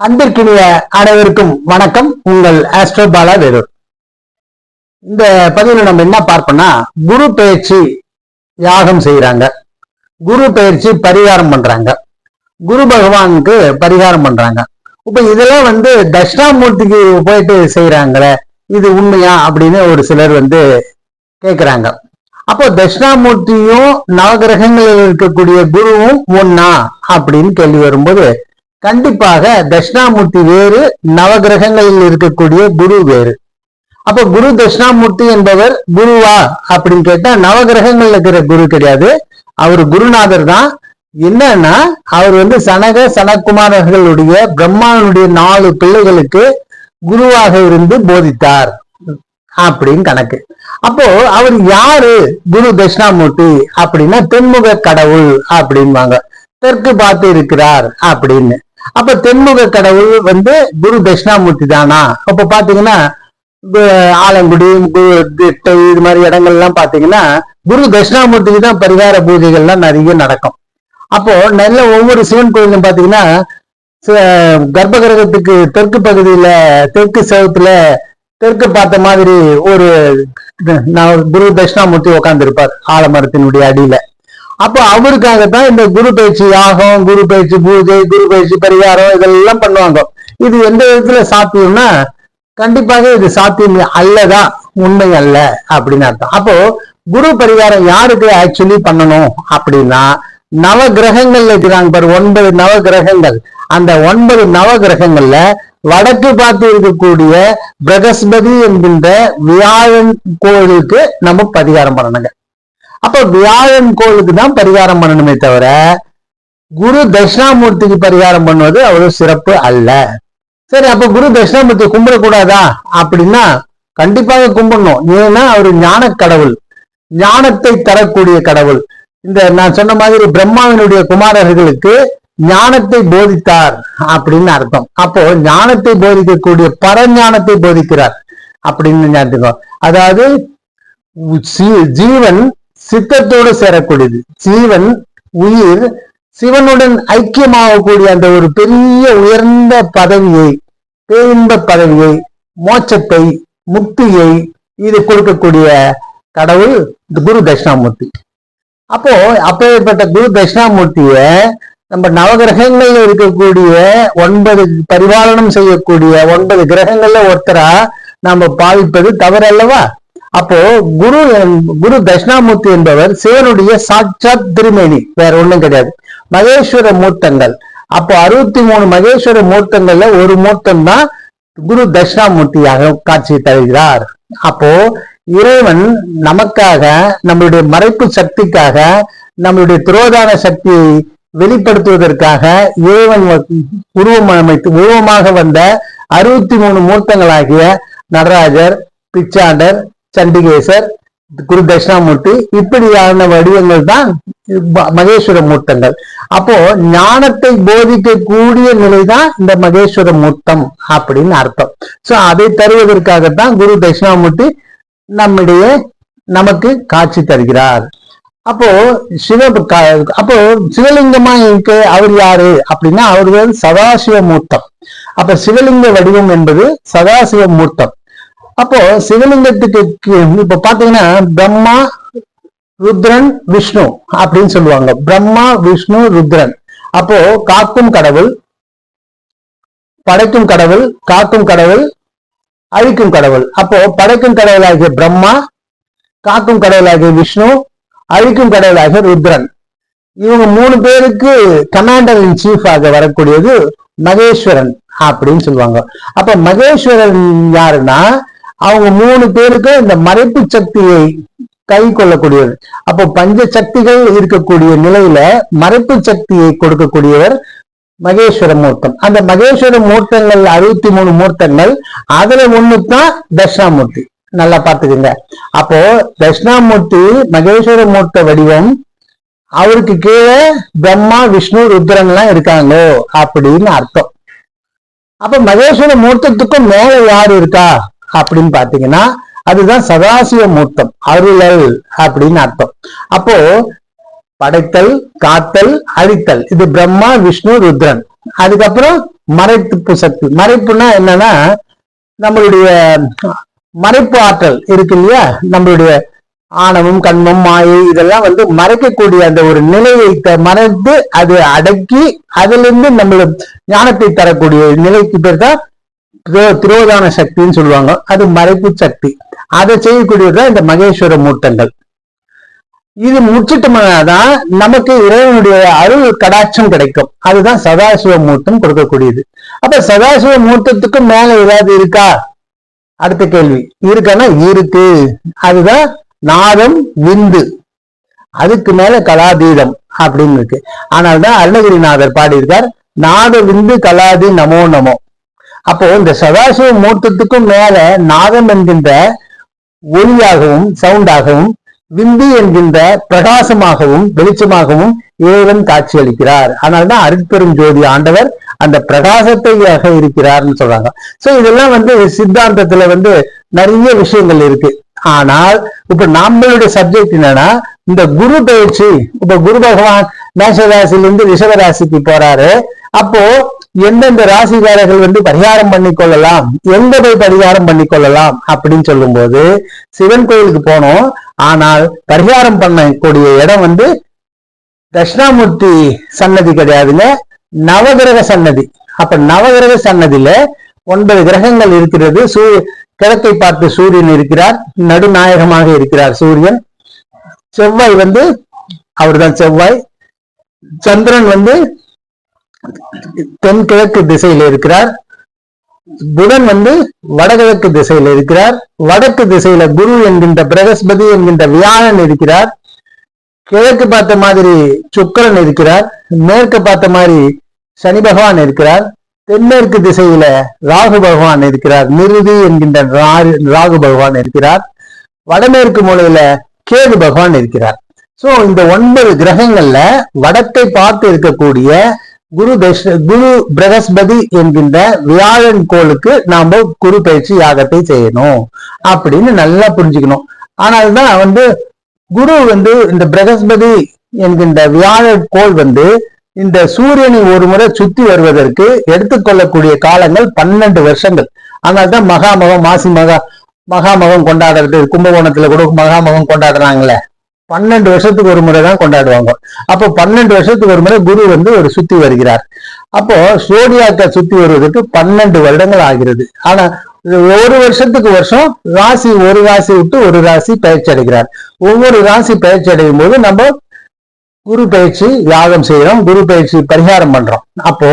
அன்பிற்கினிய அனைவருக்கும் வணக்கம். உங்கள் ஆஸ்ட்ரோ பாலா வேலூர். இந்த பதிவுல நம்ம என்ன பார்ப்போம்னா, குரு பயிற்சி யாகம் செய்யறாங்க, குரு பயிற்சி பரிகாரம் பண்றாங்க, குரு பகவானுக்கு பரிகாரம் பண்றாங்க. இப்ப இதெல்லாம் தட்சிணாமூர்த்திக்கு போயிட்டு செய்யறாங்களே, இது உண்மையா அப்படின்னு ஒரு சிலர் கேக்குறாங்க. அப்போ தட்சிணாமூர்த்தியும் நவகிரகங்களில் இருக்கக்கூடிய குருவும் ஒன்னா அப்படின்னு கேள்வி வரும்போது, கண்டிப்பாக தட்சிணாமூர்த்தி வேறு, நவகிரகங்களில் இருக்கக்கூடிய குரு வேறு. அப்ப குரு தட்சிணாமூர்த்தி என்பவர் குருவா அப்படின்னு கேட்டா, நவகிரகங்கள்ல இருக்கிற குரு கிடையாது, அவர் குருநாதர் தான். என்னன்னா, அவர் சனகுமாரர்களுடைய பிரம்மாவனுடைய 4 பிள்ளைகளுக்கு குருவாக இருந்து போதித்தார் அப்படின்னு கணக்கு. அப்போ அவர் யாரு குரு தட்சிணாமூர்த்தி அப்படின்னா, தென்முக கடவுள் அப்படின்வாங்க, தெற்கு பார்த்து இருக்கிறார் அப்படின்னு. அப்ப தென்முக கடவுள் குரு தட்சிணாமூர்த்தி தானா? அப்ப பாத்தீங்கன்னா ஆலங்குடி, திட்டை, இது மாதிரி இடங்கள்லாம் பாத்தீங்கன்னா குரு தட்சிணாமூர்த்திக்கு தான் பரிகார பூஜைகள்லாம் நிறைய நடக்கும். அப்போ நல்ல ஒவ்வொரு சிவன் கோயிலும் பாத்தீங்கன்னா கர்ப்பகிரகத்துக்கு தெற்கு பகுதியில, தெற்கு செவத்துல தெற்கு பார்த்த மாதிரி ஒரு குரு தட்சிணாமூர்த்தி உட்கார்ந்து இருப்பார் ஆலமரத்தினுடைய அடியில. அப்போ அவருக்காகத்தான் இந்த குரு பயிற்சி யாகம், குரு பயிற்சி பூஜை, குரு பயிற்சி பரிகாரம் இதெல்லாம் பண்ணுவாங்க. இது எந்த விதத்துல சாத்தியம்னா, கண்டிப்பாக இது சாத்தியம் அல்லதான், உண்மை அல்ல அப்படின்னு அர்த்தம். அப்போ குரு பரிகாரம் யாருக்கு ஆக்சுவலி பண்ணணும் அப்படின்னா, நவ கிரகங்கள்ல இருக்கிறாங்க பாரு, 9 நவ கிரகங்கள். அந்த 9 நவ கிரகங்கள்ல வடக்கு பார்த்து இருக்கக்கூடிய பிரகஸ்பதி என்கின்ற வியாழன் கோயிலுக்கு நம்ம பரிகாரம் பண்ணணுங்க. அப்ப வியாழன் கோயிலுக்கு தான் பரிகாரம் பண்ணணுமே தவிர, குரு தட்சிணாமூர்த்திக்கு பரிகாரம் பண்ணுவது அவ்வளவு சிறப்பு அல்ல. சரி, அப்ப குரு தட்சிணாமூர்த்தி கும்பிடக்கூடாதா அப்படின்னா, கண்டிப்பாக கும்பிடணும். ஏன்னா அவர் ஞான கடவுள், ஞானத்தை தரக்கூடிய கடவுள். இந்த நான் சொன்ன மாதிரி பிரம்மாவினுடைய குமாரர்களுக்கு ஞானத்தை போதித்தார் அப்படின்னு அர்த்தம். அப்போ ஞானத்தை போதிக்கக்கூடிய பரஞானத்தை போதிக்கிறார் அப்படின்னு ஞாபகம். அதாவது ஜீவன் சித்தத்தோடு சேரக்கூடியது, ஜீவன் உயிர் சிவனுடன் ஐக்கியமாகக்கூடிய அந்த ஒரு பெரிய உயர்ந்த பதவியை, பேரின்ப பதவியை, மோட்சத்தை, முக்தியை இது கொடுக்கக்கூடிய கடவுள் குரு தட்சிணாமூர்த்தி. அப்போ அப்பேற்பட்ட குரு தட்சிணாமூர்த்திய நம்ம நவகிரகங்கள்ல இருக்கக்கூடிய 9 பரிபாலனம் செய்யக்கூடிய 9 கிரகங்கள்ல ஒருத்தரா நாம பாவிப்பது தவறு அல்லவா? அப்போ குரு தட்சிணாமூர்த்தி என்பவர் சிவனுடைய சாட்சாத் திருமேனி, வேற ஒண்ணும் கிடையாது. மகேஸ்வர மூர்த்தங்கள். அப்போ 63 மகேஸ்வர மூர்த்தங்கள்ல ஒரு மூர்த்தம் தான் குரு தட்சிணாமூர்த்தியாக காட்சி தருகிறார். அப்போ இறைவன் நமக்காக, நம்மளுடைய மறைப்பு சக்திக்காக, நம்மளுடைய துரோதான சக்தியை வெளிப்படுத்துவதற்காக இறைவன் உருவமாக வந்த 63 மூர்த்தங்களாகிய நடராஜர், பிச்சாண்டர், சண்டிகேசர், குரு தட்சிணாமூர்த்தி, இப்படியான வடிவங்கள் தான் மகேஸ்வர மூர்த்தங்கள். அப்போ ஞானத்தை போதிக்கக்கூடிய நிலைதான் இந்த மகேஸ்வர மூர்த்தம் அப்படின்னு அர்த்தம். சோ அதை தருவதற்காகத்தான் குரு தட்சிணாமூர்த்தி நமக்கு காட்சி தருகிறார். அப்போ அப்போ சிவலிங்கமா இருக்கு அவர் யாரு அப்படின்னா, அவர் சதாசிவ மூர்த்தம். அப்ப சிவலிங்க வடிவம் என்பது சதாசிவ மூர்த்தம். அப்போ சிவலிங்கத்துக்கு இப்ப பாத்தீங்கன்னா பிரம்மா, ருத்ரன், விஷ்ணு அப்படின்னு சொல்லுவாங்க. பிரம்மா, விஷ்ணு, ருத்ரன். அப்போ காக்கும் கடவுள், படைக்கும் கடவுள், காக்கும் கடவுள், அழிக்கும் கடவுள். அப்போ படைக்கும் கடவுளாகிய பிரம்மா, காக்கும் கடவுளாகிய விஷ்ணு, அழிக்கும் கடவுளாகிய ருத்ரன். இவங்க 3 பேருக்கு கமாண்டர் இன் சீஃப் ஆக வரக்கூடியது மகேஸ்வரன் அப்படின்னு சொல்லுவாங்க. அப்ப மகேஸ்வரன் யாருன்னா, அவங்க 3 பேருக்கு இந்த மறைப்பு சக்தியை கை கொள்ளக்கூடியவர். அப்போ பஞ்ச சக்திகள் இருக்கக்கூடிய நிலையில மறைப்பு சக்தியை கொடுக்கக்கூடியவர் மகேஸ்வர மூர்த்தம். அந்த மகேஸ்வர மூர்த்தங்கள் 63 மூர்த்தங்கள், அதுல ஒண்ணுதான் தட்சிணாமூர்த்தி. நல்லா பார்த்துக்குங்க. அப்போ தட்சிணாமூர்த்தி மகேஸ்வர மூர்த்த வடிவம், அவருக்கு கீழே பிரம்மா, விஷ்ணு, ருத்ரன் எல்லாம் இருக்காங்க அப்படின்னு அர்த்தம். அப்ப மகேஸ்வர மூர்த்தத்துக்கும் மேல யாரு இருக்கா அப்படின்னு பாத்தீங்கன்னா, அதுதான் சதாசிவ மூர்த்தம், அருளல் அப்படின்னு அர்த்தம். அப்போ படைத்தல், காத்தல், அழித்தல், இது பிரம்மா, விஷ்ணு, ருத்ரன். அதுக்கப்புறம் மறைப்பு சக்தி. மறைப்புனா என்னன்னா, நம்மளுடைய மறைப்பு ஆற்றல் இருக்கு இல்லையா, நம்மளுடைய ஆணவம், கண்மம், மாயை இதெல்லாம் மறைக்கக்கூடிய அந்த ஒரு நிலையை மறைத்து அது அடக்கி அதுல இருந்து நம்மளுக்கு ஞானத்தை தரக்கூடிய நிலைக்கு பேர் தான் திரோதான சக்தின்னு சொல்லுவாங்க. அது மறைப்பு சக்தி. அதை செய்யக்கூடியதுதான் இந்த மகேஸ்வர மூர்த்தங்கள். இது முடிச்சிட்டோம்னாதான் நமக்கு இறைவனுடைய அருள் கடாட்சம் கிடைக்கும். அதுதான் சதாசிவ மூர்த்தம் கொடுக்கக்கூடியது. அப்ப சதாசிவ மூர்த்தத்துக்கு மேல ஏதாவது இருக்கா? அடுத்த கேள்வி. இருக்கான்னா இருக்கு. அதுதான் நாதம் விந்து. அதுக்கு மேல கலாதீதம் அப்படின்னு இருக்கு. ஆனால்தான் அருணகிரிநாதர் பாடியிருக்கார், நாத விந்து கலாதி நமோ நமோ. அப்போ இந்த சதாசிவ மூர்த்தத்துக்கும் மேல நாதம் என்கின்ற ஒளியாகவும் சவுண்டாகவும், விந்து என்கின்ற பிரகாசமாகவும் வெளிச்சமாகவும் இறைவன் காட்சி அளிக்கிறார். அதனால்தான் அருட்பெரும் ஜோதி ஆண்டவர் அந்த பிரகாசத்தையாக இருக்கிறார்னு சொல்றாங்க. சோ இதெல்லாம் சித்தாந்தத்துல நிறைய விஷயங்கள் இருக்கு. ஆனால் இப்ப நம்மளுடைய சப்ஜெக்ட் என்னன்னா, இந்த குரு பயிற்சி. இப்ப குரு பகவான் மேஷ ராசியிலிருந்து ரிஷப ராசிக்கு போறாரு. அப்போ எந்தெந்த ராசிக்காரர்கள் பரிகாரம் பண்ணிக்கொள்ளலாம், எங்க போய் பரிகாரம் பண்ணிக்கொள்ளலாம் அப்படின்னு சொல்லும் போது சிவன் கோயிலுக்கு போனோம். ஆனால் பரிகாரம் பண்ணக்கூடிய இடம் தட்சிணாமூர்த்தி சன்னதி கிடையாதுங்க, நவகிரக சன்னதி. அப்ப நவகிரக சன்னதியில 9 கிரகங்கள் இருக்கிறது. கிழக்கை பார்த்து சூரியன் இருக்கிறார், நடுநாயகமாக இருக்கிறார் சூரியன். செவ்வாய் அவர்தான் செவ்வாய். சந்திரன் தென்கிழக்கு திசையில இருக்கிறார். புதன் வடகிழக்கு திசையில இருக்கிறார். வடக்கு திசையில குரு என்கின்ற பிரகஸ்பதி என்கின்ற வியாழன் இருக்கிறார். கிழக்கு பார்த்த மாதிரி சுக்கிரன் இருக்கிறார். மேற்கு பார்த்த மாதிரி சனி பகவான் இருக்கிறார். தென்மேற்கு திசையில ராகு பகவான் இருக்கிறார். நிருதி என்கின்ற ராகு பகவான் இருக்கிறார். வடமேற்கு மூலையில கேது பகவான் இருக்கிறார். சோ இந்த 9 கிரகங்கள்ல வடத்தை பார்த்து இருக்கக்கூடிய குரு பிரகஸ்பதி என்கின்ற வியாழன் கோளுக்கு நாம குரு பயிற்சி யாகத்தை செய்யணும் அப்படின்னு நல்லா புரிஞ்சுக்கணும். ஆனால்தான் குரு இந்த பிரகஸ்பதி என்கின்ற வியாழன் கோள் இந்த சூரியனை ஒரு முறை சுத்தி வருவதற்கு எடுத்துக்கொள்ளக்கூடிய காலங்கள் 12 வருஷங்கள். அதனால்தான் மகாமகம், மாசி மகாமகம் கொண்டாடுறது. கும்பகோணத்துல கூட மகாமகம் கொண்டாடுறாங்களே, 12 வருஷத்துக்கு ஒரு முறை தான் கொண்டாடுவாங்க. அப்போ 12 வருஷத்துக்கு ஒரு முறை குரு ஒரு சுத்தி வருகிறார். அப்போ சோடியாக்க சுத்தி வருவதற்கு 12 வருடங்கள் ஆகிறது. ஆனா ஒரு வருஷத்துக்கு வருஷம் ஒரு ராசி விட்டு ஒரு ராசி பயிற்சி அடைகிறார். ஒவ்வொரு ராசி பயிற்சி அடையும் போது நம்ம குரு பயிற்சி யாகம் செய்யறோம், குரு பயிற்சி பரிகாரம் பண்றோம். அப்போ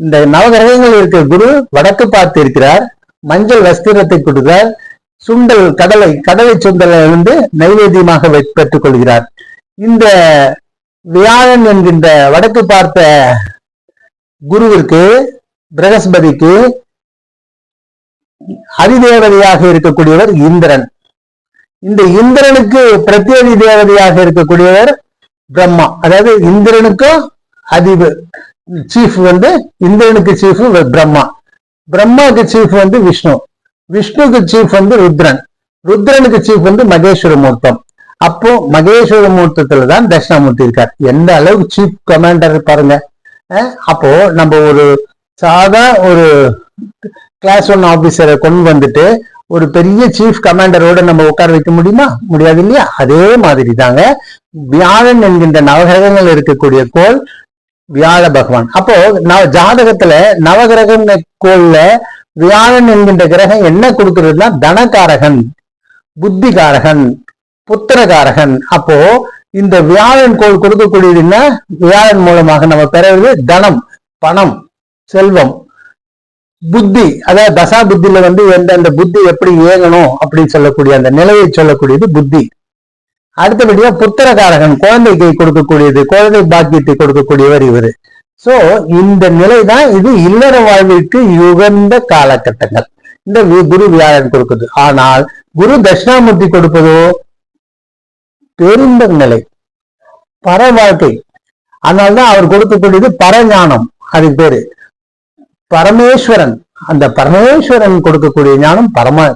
இந்த நவகிரகங்கள் இருக்கிற குரு வடக்கு பார்த்து இருக்கிறார். மஞ்சள் வஸ்திரத்தை கொடுக்கிறார். சுண்டல் கடலை சுண்டலை நைவேத்தியமாக பெற்றுக் கொள்கிறார். இந்த வியாழன் என்கின்ற வடக்கு பார்த்த குருவிற்கு, பிரகஸ்பதிக்கு அதிதேவதையாக இருக்கக்கூடியவர் இந்திரன். இந்த இந்திரனுக்கு பிரத்யேக தேவதையாக இருக்கக்கூடியவர் பிரம்மா. அதாவது இந்திரனுக்கும் சீஃப் இந்திரனுக்கு சீஃப் பிரம்மா. பிரம்மாவுக்கு சீஃப் விஷ்ணு. விஷ்ணுக்கு சீஃப் ருத்ரன். ருத்ரனுக்கு சீஃப் மகேஸ்வர மூர்த்தம். அப்போ மகேஸ்வர மூர்த்தத்துலதான் தட்சிணாமூர்த்தி இருக்கார். எந்த அளவுக்கு சீஃப் கமாண்டர் பாருங்க. அப்போ நம்ம ஒரு ஒரு கிளாஸ் 1 ஆபீசரை கொண்டு ஒரு பெரிய சீஃப் கமாண்டரோட நம்ம உட்கார வைக்க முடியுமா? முடியாது இல்லையா? அதே மாதிரி தாங்க வியாழன் என்கின்ற நவகிரகங்கள் இருக்கக்கூடிய கோள் வியாழ பகவான். அப்போ ஜாதகத்துல நவகிரகம் கோள்ல வியாழன் என்கின்ற கிரகம் என்ன கொடுக்கிறதுனா தனகாரகன், புத்திகாரகன், புத்திரகாரகன். அப்போ இந்த வியாழன் கோள் கொடுக்கக்கூடியதுன்னா வியாழன் மூலமாக நம்ம பெறுவது தனம், பணம், செல்வம், புத்தி. அதாவது தசா புத்தியில எந்தெந்த புத்தி எப்படி இயங்கணும் அப்படின்னு சொல்லக்கூடிய அந்த நிலையை சொல்லக்கூடியது புத்தி. அடுத்தபடியா புத்திரகாரகன், குழந்தைக்கு கொடுக்கக்கூடியது, குழந்தை பாக்கியத்தை கொடுக்கக்கூடியவர் இவரு. சோ இந்த நிலைதான் இது இல்லற வாழ்விற்கு யுகந்த காலகட்டங்கள் இந்த குரு வியாழன் கொடுக்குது. ஆனால் குரு தட்சிணாமூர்த்தி கொடுப்பதோ பெருந்த நிலை, பர வாழ்க்கை. அதனால்தான் அவர் கொடுக்கக்கூடியது பரஞானம். அதுக்கு பேரு பரமேஸ்வரன். அந்த பரமேஸ்வரன் கொடுக்கக்கூடிய ஞானம்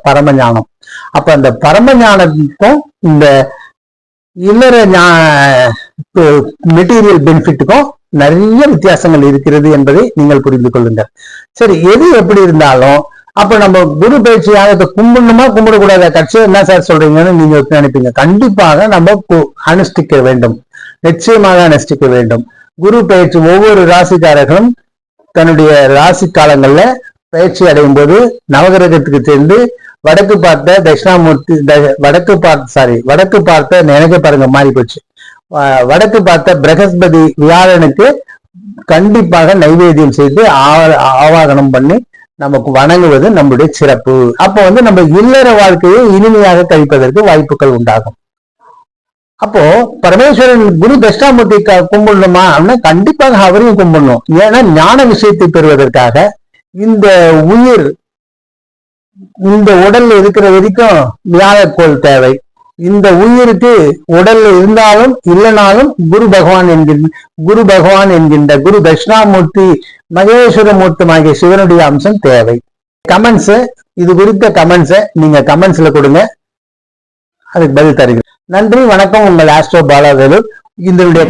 பரம ஞானம். அப்ப அந்த பரம ஞானத்துக்கும் இந்த இல்லற மெட்டீரியல் பெனிஃபிட்டுக்கும் நிறைய வித்தியாசங்கள் இருக்கிறது என்பதை நீங்கள் புரிந்து கொள்ளுங்கள். சரி, எது எப்படி இருந்தாலும் அப்ப நம்ம குரு பயிற்சி யாகத்தை கும்பிடணுமா கும்பிடக்கூடாத கட்சியை என்ன சார் சொல்றீங்கன்னு நீங்க நினைப்பீங்க. கண்டிப்பாக நம்ம அனுஷ்டிக்க வேண்டும், நிச்சயமாக அனுஷ்டிக்க வேண்டும். குரு பயிற்சி ஒவ்வொரு ராசிக்காரர்களும் தன்னுடைய ராசி காலங்கள்ல பயிற்சி அடையும் போது நவகிரகத்துக்கு சேர்ந்து வடக்கு பார்த்த தட்சிணாமூர்த்தி வடக்கு பார்த்த நினைக்க பாருங்க மாறி போச்சு, வடக்கு பார்த்த பிரகஸ்பதி வியாழனுக்கு கண்டிப்பாக நைவேத்தியம் செய்து ஆவாகனம் பண்ணி நமக்கு வணங்குவது நம்முடைய சிறப்பு. அப்போ நம்ம இல்லற வாழ்க்கையை இனிமையாக கழிப்பதற்கு வாய்ப்புகள் உண்டாகும். அப்போ பரமேஸ்வரன் குரு தட்சிணாமூர்த்தி கும்பிடணுமா அப்படின்னா கண்டிப்பாக அவரையும் கும்பிடணும். ஏன்னா ஞான விஷயத்தை பெறுவதற்காக இந்த உயிர் இந்த உடல்ல இருக்கிற வரைக்கும் வியாழக்கோள் தேவை. இந்த உயிருக்கு உடல்ல இருந்தாலும் இல்லைனாலும் குரு பகவான் என்கின்ற குரு தட்சிணாமூர்த்தி மகேஸ்வரமூர்த்தம் ஆகிய சிவனுடைய அம்சம் தேவை. கமெண்ட்ஸ், இது குறித்த கமெண்ட்ஸை நீங்க கமெண்ட்ஸ்ல கொடுங்க, அதுக்கு பதில் தருகிறேன். நன்றி, வணக்கம். உங்கள் ஆஸ்ட்ரோ பாலா வேலூர். இதனுடைய